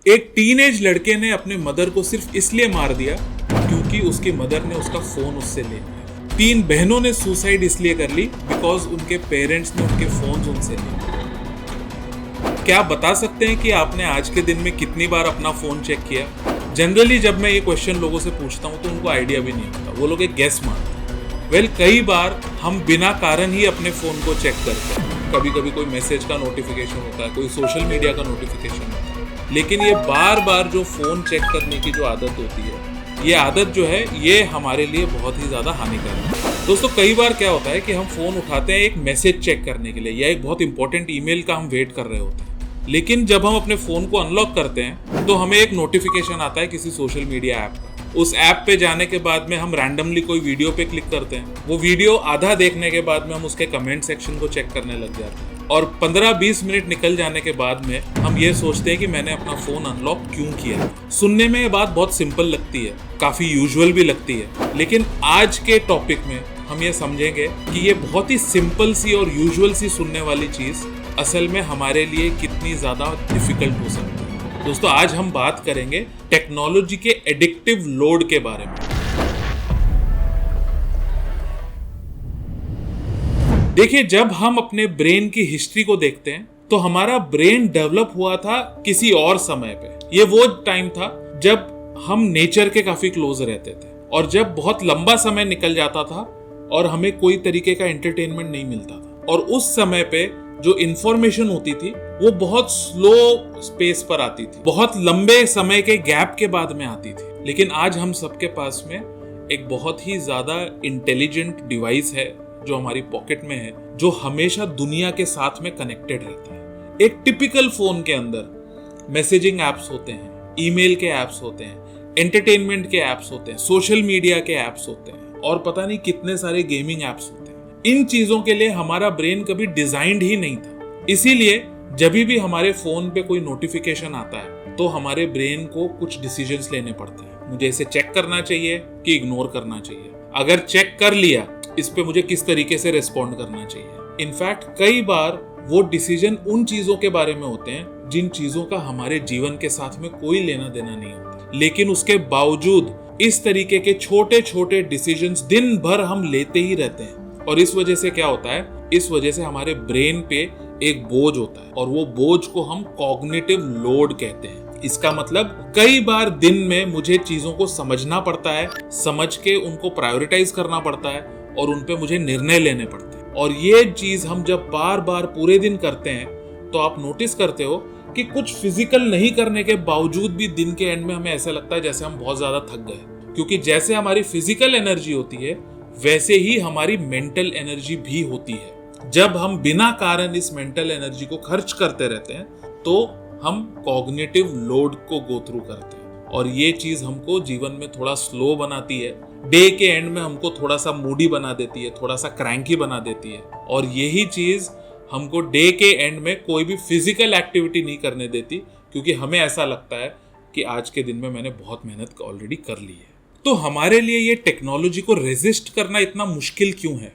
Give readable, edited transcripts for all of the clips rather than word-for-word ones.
एक टीनेज लड़के ने अपने मदर को सिर्फ इसलिए मार दिया क्योंकि उसकी मदर ने उसका फोन उससे ले लिया। 3 बहनों ने सुसाइड इसलिए कर ली बिकॉज उनके पेरेंट्स ने उनके फोन उनसे ले लिए। क्या आप बता सकते हैं कि आपने आज के दिन में कितनी बार अपना फोन चेक किया? जनरली जब मैं ये क्वेश्चन लोगों से पूछता हूँ तो उनको आइडिया भी नहीं होता, वो लोग एक गेस मारते हैं। कई बार हम बिना कारण ही अपने फोन को चेक करते हैं। कभी कभी कोई मैसेज का नोटिफिकेशन होता है, कोई सोशल मीडिया का नोटिफिकेशन होता है, लेकिन ये बार बार जो फोन चेक करने की जो आदत होती है, ये आदत जो है ये हमारे लिए बहुत ही ज्यादा हानिकारक है। दोस्तों, कई बार क्या होता है कि हम फोन उठाते हैं एक मैसेज चेक करने के लिए या एक बहुत इंपॉर्टेंट ईमेल का हम वेट कर रहे होते हैं, लेकिन जब हम अपने फोन को अनलॉक करते हैं तो हमें एक नोटिफिकेशन आता है किसी सोशल मीडिया ऐप का। उस ऐप पे जाने के बाद में हम रैंडमली कोई वीडियो पे क्लिक करते हैं। वो वीडियो आधा देखने के बाद में हम उसके कमेंट सेक्शन को चेक करने लग जाते हैं और 15-20 मिनट निकल जाने के बाद में हम ये सोचते हैं कि मैंने अपना फोन अनलॉक क्यों किया। सुनने में ये बात बहुत सिंपल लगती है, काफी यूजुअल भी लगती है, लेकिन आज के टॉपिक में हम ये समझेंगे कि ये बहुत ही सिंपल सी और यूजुअल सी सुनने वाली चीज असल में हमारे लिए कितनी ज्यादा डिफिकल्ट हो सकती है। दोस्तों, आज हम बात करेंगे टेक्नोलॉजी के एडिक्टिव लोड के बारे में। देखिए, जब हम अपने ब्रेन की हिस्ट्री को देखते हैं तो हमारा ब्रेन डेवलप हुआ था किसी और समय पे। ये वो टाइम था जब हम नेचर के काफी क्लोज रहते थे और जब बहुत लंबा समय निकल जाता था और हमें कोई तरीके का एंटरटेनमेंट नहीं मिलता था, और उस समय पे जो इंफॉर्मेशन होती थी वो बहुत स्लो स्पेस पर आती थी, बहुत लंबे समय के गैप के बाद में आती थी। लेकिन आज हम सबके पास में एक बहुत ही ज्यादा इंटेलिजेंट डिवाइस है जो हमारी पॉकेट में है, जो हमेशा दुनिया के साथ में कनेक्टेड रहता है। एक टिपिकल फोन के अंदर मैसेजिंग एप्स होते हैं, ईमेल के एप्स होते हैं, एंटरटेनमेंट के एप्स होते हैं, सोशल मीडिया के एप्स होते हैं और पता नहीं कितने सारे गेमिंग एप्स होते हैं। इन चीजों के लिए हमारा ब्रेन कभी डिजाइंड ही नहीं था। इसीलिए जब भी हमारे फोन पे कोई नोटिफिकेशन आता है तो हमारे ब्रेन को कुछ डिसीजंस लेने पड़ते हैं। मुझे इसे चेक करना चाहिए कि इग्नोर करना चाहिए? अगर चेक कर लिया, इस पे मुझे किस तरीके से रिस्पॉन्ड करना चाहिए? इनफैक्ट कई बार वो डिसीजन उन चीजों के बारे में होते हैं जिन चीजों का हमारे जीवन के साथ में कोई लेना देना नहीं होता, लेकिन उसके बावजूद इस तरीके के छोटे छोटे डिसीजंस दिन भर हम लेते ही रहते हैं। और इस वजह से क्या होता है? इस वजह से हमारे ब्रेन पे एक बोझ होता है और वो बोझ को हम कॉग्निटिव लोड कहते हैं। इसका मतलब कई बार दिन में मुझे चीजों को समझना पड़ता है, समझ के उनको प्रायोरिटाइज करना पड़ता है और उन पे मुझे निर्णय लेने पड़ते हैं। और ये चीज हम जब बार बार पूरे दिन करते हैं तो आप नोटिस करते हो कि कुछ फिजिकल नहीं करने के बावजूद भी दिन के एंड में हमें ऐसा लगता है जैसे हम बहुत ज्यादा थक गए, क्योंकि जैसे हमारी फिजिकल एनर्जी होती है वैसे ही हमारी मेंटल एनर्जी भी होती है। जब हम बिना कारण इस मेंटल एनर्जी को खर्च करते रहते हैं तो हम कॉग्निटिव लोड को गो थ्रू करते हैं और ये चीज हमको जीवन में थोड़ा स्लो बनाती है। डे के एंड में हमको थोड़ा सा मूडी बना देती है, थोड़ा सा क्रैंकी बना देती है और यही चीज हमको डे के एंड में कोई भी फिजिकल एक्टिविटी नहीं करने देती, क्योंकि हमें ऐसा लगता है कि आज के दिन में मैंने बहुत मेहनत ऑलरेडी कर ली है। तो हमारे लिए ये टेक्नोलॉजी को रेजिस्ट करना इतना मुश्किल क्यों है?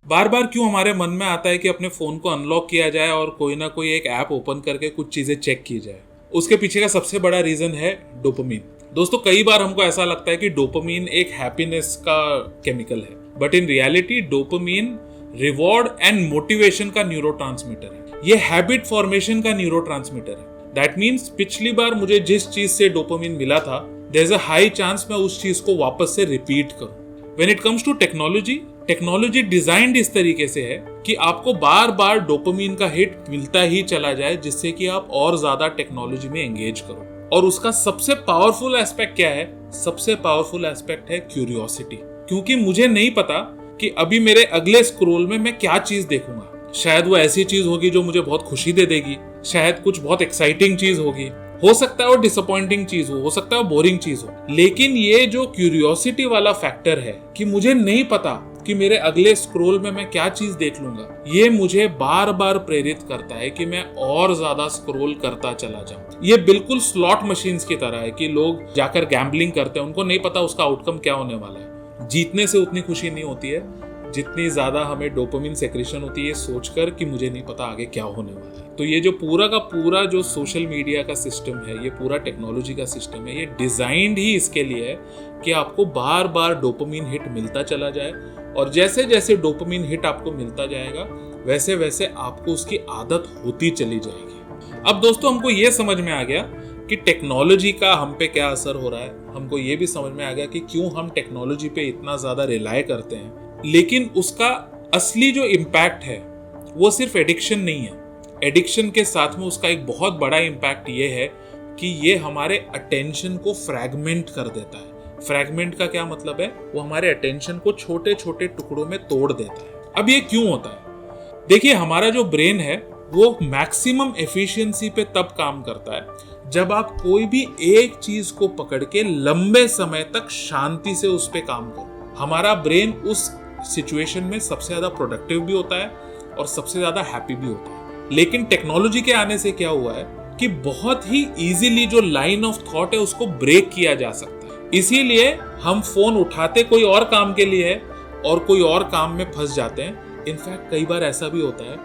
बार बार क्यों हमारे मन में आता है कि अपने फोन को अनलॉक किया जाए और कोई ना कोई एक ऐप ओपन करके कुछ चीजें चेक की जाए? उसके पीछे का सबसे बड़ा रीजन है डोपामिन। दोस्तों, कई बार हमको ऐसा लगता है कि डोपामिन एक हैप्पीनेस का केमिकल है, but in reality dopamine reward and motivation का न्यूरोट्रांसमीटर है। ये हैबिट फॉर्मेशन का न्यूरोट्रांसमीटर है। दैट मीन्स पिछली बार मुझे जिस चीज से डोपामिन मिला था, there is a high chance मैं उस चीज को वापस से रिपीट करूं। When it comes to technology designed इस तरीके से है कि आपको बार बार डोपामिन का हिट मिलता ही चला जाए, जिससे कि आप और ज्यादा टेक्नोलॉजी में एंगेज करो। और उसका सबसे पावरफुल एस्पेक्ट क्या है? सबसे पावरफुल एस्पेक्ट है क्यूरियोसिटी, क्योंकि मुझे नहीं पता कि अभी मेरे अगले स्क्रॉल में मैं क्या चीज देखूंगा। शायद वो ऐसी चीज होगी जो मुझे बहुत खुशी दे देगी, शायद कुछ बहुत एक्साइटिंग चीज होगी, हो सकता है वो डिसअपॉइंटिंग चीज हो सकता है वो बोरिंग चीज हो। लेकिन ये जो क्यूरियोसिटी वाला फैक्टर है कि मुझे नहीं पता कि मेरे अगले स्क्रॉल में मैं क्या चीज देख लूंगा, ये मुझे बार बार प्रेरित करता है कि मैं और ज्यादा स्क्रॉल करता चला जाऊं। ये बिल्कुल स्लॉट मशीन्स की तरह है कि लोग जाकर गैम्बलिंग करते हैं, उनको नहीं पता उसका आउटकम क्या होने वाला है। जीतने से उतनी खुशी नहीं होती है जितनी ज़्यादा हमें डोपामिन सेक्रेशन होती है ये सोचकर कि मुझे नहीं पता आगे क्या होने वाला है। तो ये जो पूरा का पूरा जो सोशल मीडिया का सिस्टम है, ये पूरा टेक्नोलॉजी का सिस्टम है, ये डिज़ाइंड ही इसके लिए है कि आपको बार बार डोपामिन हिट मिलता चला जाए, और जैसे जैसे डोपामिन हिट आपको मिलता जाएगा वैसे वैसे आपको उसकी आदत होती चली जाएगी। अब दोस्तों हमको ये समझ में आ गया कि टेक्नोलॉजी का हम पे क्या असर हो रहा है, हमको ये भी समझ में आ गया कि क्यों हम टेक्नोलॉजी पे इतना ज़्यादा रिलाय करते हैं। लेकिन उसका असली जो इम्पैक्ट है वो सिर्फ एडिक्शन नहीं है। एडिक्शन के साथ में उसका एक बहुत बड़ा इम्पैक्ट ये है कि ये हमारे अटेंशन को फ्रैगमेंट कर देता है। फ्रैगमेंट का क्या मतलब है? वो हमारे अटेंशन को छोटे छोटे टुकड़ों में तोड़ देता है। अब ये क्यों होता है? देखिए, हमारा जो ब्रेन है वो मैक्सिमम एफिशिएंसी पे तब काम करता है जब आप कोई भी एक चीज को पकड़ के लंबे समय तक शांति से उस पे काम करो। हमारा ब्रेन उस सिचुएशन में सबसे ज्यादा प्रोडक्टिव भी होता है और सबसे ज्यादा हैप्पी भी होता है। लेकिन टेक्नोलॉजी के आने से क्या हुआ है कि बहुत ही इजीली जो लाइन ऑफ थॉट है उसको ब्रेक किया जा सकता है। इसीलिए हम फोन उठाते कोई और काम के लिए है और कोई और काम में फंस जाते हैं। इनफैक्ट कई बार ऐसा भी होता है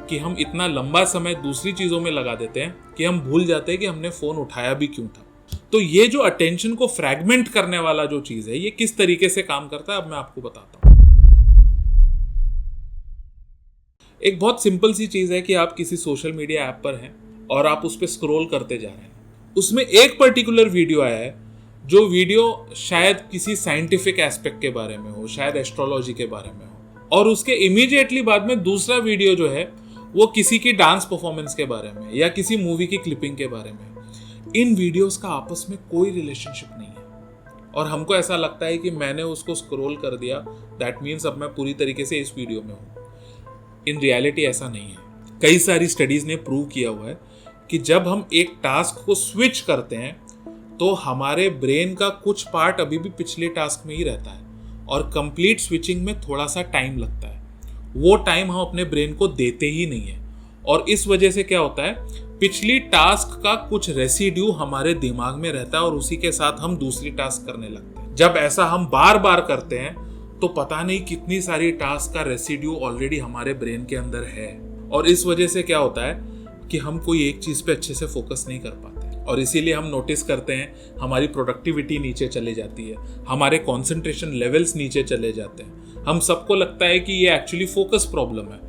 कि हम इतना लंबा समय दूसरी चीजों में लगा देते हैं कि हम भूल जाते हैं कि हमने फोन उठाया भी क्यों था। तो ये जो अटेंशन को फ्रैगमेंट करने वाला जो चीज है, ये किस तरीके से काम करता है अब मैं आपको बताता हूं। एक बहुत सिंपल सी चीज है कि आप किसी सोशल मीडिया ऐप पर हैं और आप उस पर स्क्रॉल करते जा रहे हैं। उसमें एक पर्टिकुलर वीडियो आया है, जो वीडियो शायद किसी साइंटिफिक एस्पेक्ट के बारे में हो, शायद एस्ट्रोलॉजी के बारे में हो, और उसके इमीडिएटली बाद में दूसरा वीडियो जो है वो किसी की डांस परफॉर्मेंस के बारे में या किसी मूवी की क्लिपिंग के बारे में। इन वीडियोस का आपस में कोई रिलेशनशिप नहीं है और हमको ऐसा लगता है कि मैंने उसको स्क्रॉल कर दिया, दैट मीन्स अब मैं पूरी तरीके से इस वीडियो में हूँ। इन रियलिटी ऐसा नहीं है। कई सारी स्टडीज ने प्रूव किया हुआ है कि जब हम एक टास्क को स्विच करते हैं तो हमारे ब्रेन का कुछ पार्ट अभी भी पिछले टास्क में ही रहता है और कंप्लीट स्विचिंग में थोड़ा सा टाइम लगता है। वो टाइम हम अपने ब्रेन को देते ही नहीं है और इस वजह से क्या होता है, पिछली टास्क का कुछ रेसिड्यू हमारे दिमाग में रहता है और उसी के साथ हम दूसरी टास्क करने लगते हैं। जब ऐसा हम बार बार करते हैं तो पता नहीं कितनी सारी टास्क का रेसिड्यू ऑलरेडी हमारे ब्रेन के अंदर है और इस वजह से क्या होता है कि हम कोई एक चीज पे अच्छे से फोकस नहीं कर पाते और इसीलिए हम नोटिस करते हैं हमारी प्रोडक्टिविटी नीचे चले जाती है, हमारे कंसंट्रेशन लेवल्स नीचे चले जाते हैं। हम सबको लगता है कि ये एक्चुअली फोकस प्रॉब्लम है,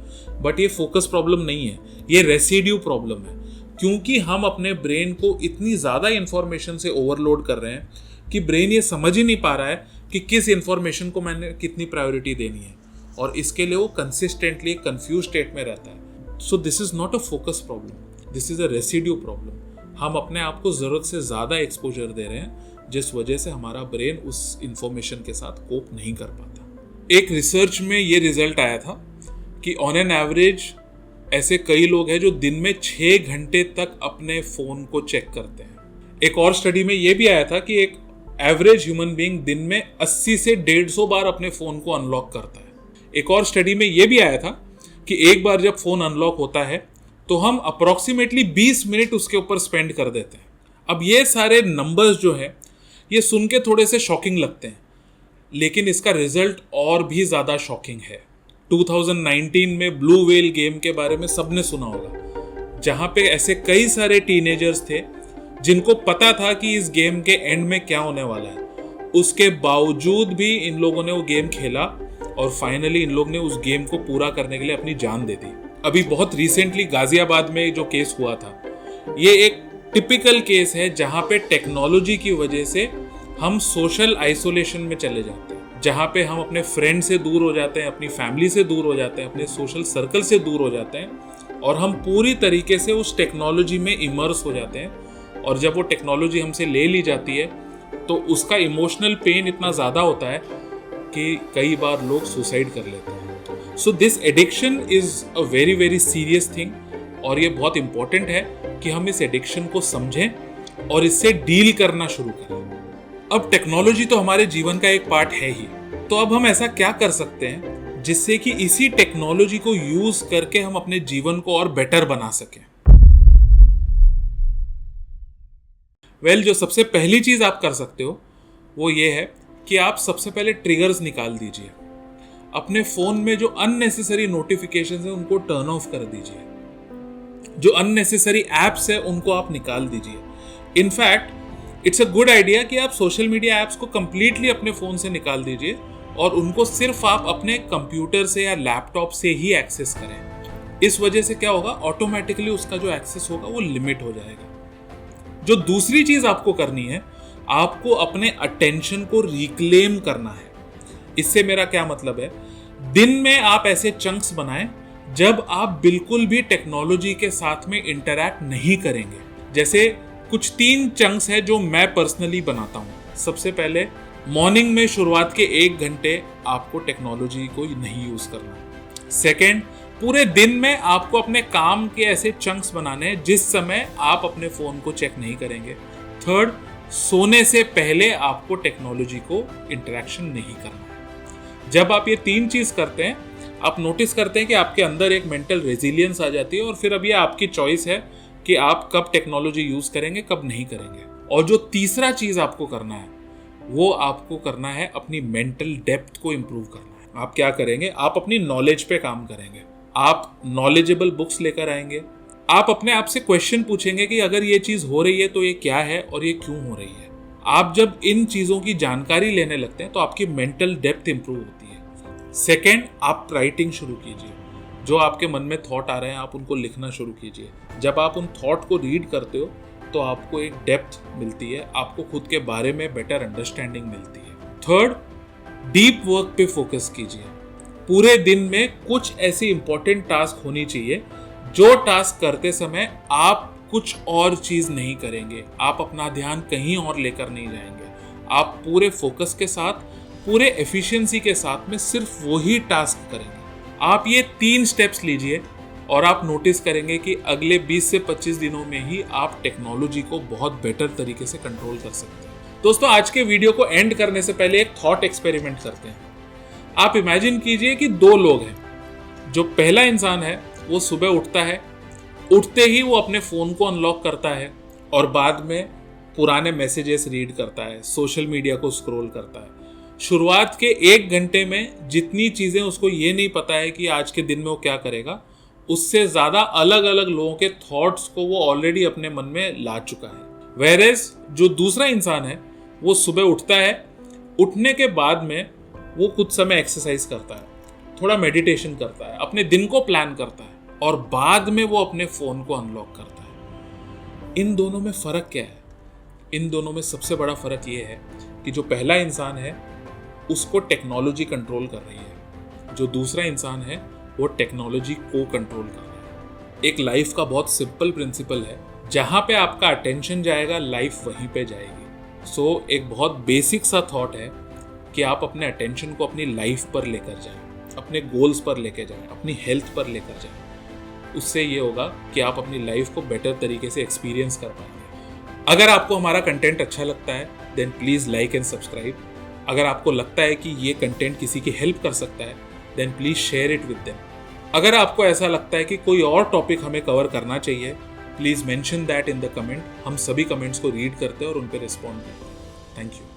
बट ये फोकस प्रॉब्लम नहीं है, ये रेसिड्यू प्रॉब्लम है, क्योंकि हम अपने ब्रेन को इतनी ज़्यादा इंफॉर्मेशन से ओवरलोड कर रहे हैं कि ब्रेन ये समझ ही नहीं पा रहा है कि किस इंफॉर्मेशन को मैंने कितनी प्रायोरिटी देनी है और इसके लिए वो कंसिस्टेंटली कंफ्यूज स्टेट में रहता है। So this is not a focus problem, this is a residue problem. हम अपने आप को ज़रूरत से ज़्यादा एक्सपोजर दे रहे हैं जिस वजह से हमारा ब्रेन उस इंफॉर्मेशन के साथ कोप नहीं कर पाता। एक रिसर्च में ये रिजल्ट आया था कि ऑन एन एवरेज ऐसे कई लोग हैं जो दिन में 6 घंटे तक अपने फ़ोन को चेक करते हैं। एक और स्टडी में ये भी आया था कि एक एवरेज ह्यूमन बीइंग दिन में 80 से 150 बार अपने फ़ोन को अनलॉक करता है। एक और स्टडी में ये भी आया था कि एक बार जब फ़ोन अनलॉक होता है तो हम अप्रॉक्सीमेटली 20 मिनट उसके ऊपर स्पेंड कर देते हैं। अब ये सारे नंबर्स जो हैं ये सुन के थोड़े से शॉकिंग लगते हैं, लेकिन इसका रिजल्ट और भी ज़्यादा शॉकिंग है। 2019 में ब्लू व्हेल गेम के बारे में सबने सुना होगा, जहाँ पे ऐसे कई सारे टीनेजर्स थे जिनको पता था कि इस गेम के एंड में क्या होने वाला है। उसके बावजूद भी इन लोगों ने वो गेम खेला और फाइनली इन लोग ने उस गेम को पूरा करने के लिए अपनी जान दे दी। अभी बहुत रिसेंटली गाजियाबाद में जो केस हुआ था, ये एक टिपिकल केस है जहाँ पे टेक्नोलॉजी की वजह से हम सोशल आइसोलेशन में चले जाते हैं, जहाँ पे हम अपने फ्रेंड से दूर हो जाते हैं, अपनी फैमिली से दूर हो जाते हैं, अपने सोशल सर्कल से दूर हो जाते हैं और हम पूरी तरीके से उस टेक्नोलॉजी में इमर्स हो जाते हैं। और जब वो टेक्नोलॉजी हमसे ले ली जाती है तो उसका इमोशनल पेन इतना ज़्यादा होता है कि कई बार लोग सुसाइड कर लेते हैं। So this addiction is a very very serious thing और ये बहुत इंपॉर्टेंट है कि हम इस एडिक्शन को समझें और इससे डील करना शुरू करें। अब टेक्नोलॉजी तो हमारे जीवन का एक पार्ट है ही, तो अब हम ऐसा क्या कर सकते हैं जिससे कि इसी टेक्नोलॉजी को यूज करके हम अपने जीवन को और बेटर बना सकें। जो सबसे पहली चीज आप कर सकते हो वो ये है कि आप सबसे पहले ट्रिगर्स निकाल दीजिए। अपने फोन में जो अननेसेसरी नोटिफिकेशंस है उनको टर्न ऑफ कर दीजिए, जो अननेसेसरी एप्स है उनको आप निकाल दीजिए। In fact it's a good idea कि आप सोशल मीडिया एप्स को कंप्लीटली अपने फोन से निकाल दीजिए और उनको सिर्फ आप अपने कंप्यूटर से या लैपटॉप से ही एक्सेस करें। इस वजह से क्या होगा, ऑटोमेटिकली उसका जो एक्सेस होगा वो लिमिट हो जाएगा। जो दूसरी चीज आपको करनी है, आपको अपने अटेंशन को रिक्लेम करना है। इससे मेरा क्या मतलब है, दिन में आप ऐसे चंक्स बनाएं जब आप बिल्कुल भी टेक्नोलॉजी के साथ में इंटरैक्ट नहीं करेंगे। जैसे कुछ 3 चंक्स है जो मैं पर्सनली बनाता हूं। सबसे पहले मॉर्निंग में शुरुआत के 1 घंटे आपको टेक्नोलॉजी को नहीं यूज करना। सेकेंड, पूरे दिन में आपको अपने काम के ऐसे चंक्स बनाने हैं जिस समय आप अपने फोन को चेक नहीं करेंगे। थर्ड, सोने से पहले आपको टेक्नोलॉजी को इंटरेक्शन नहीं करना है। जब आप ये 3 चीज करते हैं, आप नोटिस करते हैं कि आपके अंदर एक मेंटल रेजिलियंस आ जाती है और फिर अब ये आपकी चॉइस है कि आप कब टेक्नोलॉजी यूज करेंगे, कब नहीं करेंगे। और जो तीसरा चीज आपको करना है, वो आपको करना है अपनी मेंटल डेप्थ को इंप्रूव करना है। आप क्या करेंगे, आप अपनी नॉलेज पे काम करेंगे। आप नॉलेजेबल बुक्स लेकर आएंगे। आप अपने आप से क्वेश्चन पूछेंगे कि अगर ये चीज हो रही है तो ये क्या है और ये क्यों हो रही है। आप जब इन चीजों की जानकारी लेने लगते हैं तो आपकी मेंटल डेप्थ इंप्रूव होती है। सेकेंड, आप राइटिंग शुरू कीजिए। जो आपके मन में थॉट आ रहे हैं आप उनको लिखना शुरू कीजिए। जब आप उन थॉट को रीड करते हो तो आपको एक डेप्थ मिलती है, आपको खुद के बारे में बेटर अंडरस्टैंडिंग मिलती है। थर्ड, डीप वर्क पे फोकस कीजिए। पूरे दिन में कुछ ऐसी इंपॉर्टेंट टास्क होनी चाहिए जो टास्क करते समय आप कुछ और चीज नहीं करेंगे, आप अपना ध्यान कहीं और लेकर नहीं जाएंगे। आप पूरे फोकस के साथ, पूरे एफिशिएंसी के साथ में सिर्फ वही टास्क करेंगे। आप ये 3 स्टेप्स लीजिए और आप नोटिस करेंगे कि अगले 20 से 25 दिनों में ही आप टेक्नोलॉजी को बहुत बेटर तरीके से कंट्रोल कर सकते हैं। दोस्तों, आज के वीडियो को एंड करने से पहले एक थॉट एक्सपेरिमेंट करते हैं। आप इमेजिन कीजिए कि 2 लोग हैं। जो पहला इंसान है वो सुबह उठता है, उठते ही वो अपने फोन को अनलॉक करता है और बाद में पुराने मैसेजेस रीड करता है, सोशल मीडिया को स्क्रॉल करता है। शुरुआत के 1 घंटे में जितनी चीजें उसको ये नहीं पता है कि आज के दिन में वो क्या करेगा, उससे ज्यादा अलग अलग लोगों के थॉट्स को वो ऑलरेडी अपने मन में ला चुका है। वेयरएज जो दूसरा इंसान है वो सुबह उठता है, उठने के बाद में वो कुछ समय एक्सरसाइज करता है, थोड़ा मेडिटेशन करता है, अपने दिन को प्लान करता है और बाद में वो अपने फोन को अनलॉक करता है। इन दोनों में फर्क क्या है? इन दोनों में सबसे बड़ा फर्क ये है कि जो पहला इंसान है उसको टेक्नोलॉजी कंट्रोल कर रही है, जो दूसरा इंसान है वो टेक्नोलॉजी को कंट्रोल कर रहा है। एक लाइफ का बहुत सिंपल प्रिंसिपल है, जहां पे आपका अटेंशन जाएगा लाइफ वहीं पे जाएगी। सो एक बहुत बेसिक सा थॉट है कि आप अपने अटेंशन को अपनी लाइफ पर लेकर जाएं, अपने गोल्स पर लेकर जाएं, अपनी हेल्थ पर लेकर जाएं। उससे ये होगा कि आप अपनी लाइफ को बेटर तरीके से एक्सपीरियंस कर पाएंगे। अगर आपको हमारा कंटेंट अच्छा लगता है then please like and subscribe. अगर आपको लगता है कि ये कंटेंट किसी की हेल्प कर सकता है then please share it with them. अगर आपको ऐसा लगता है कि कोई और टॉपिक हमें कवर करना चाहिए, please mention that in the comment. हम सभी कमेंट्स को रीड करते हैं और उन पर रिस्पॉन्ड करते हैं। Thank you.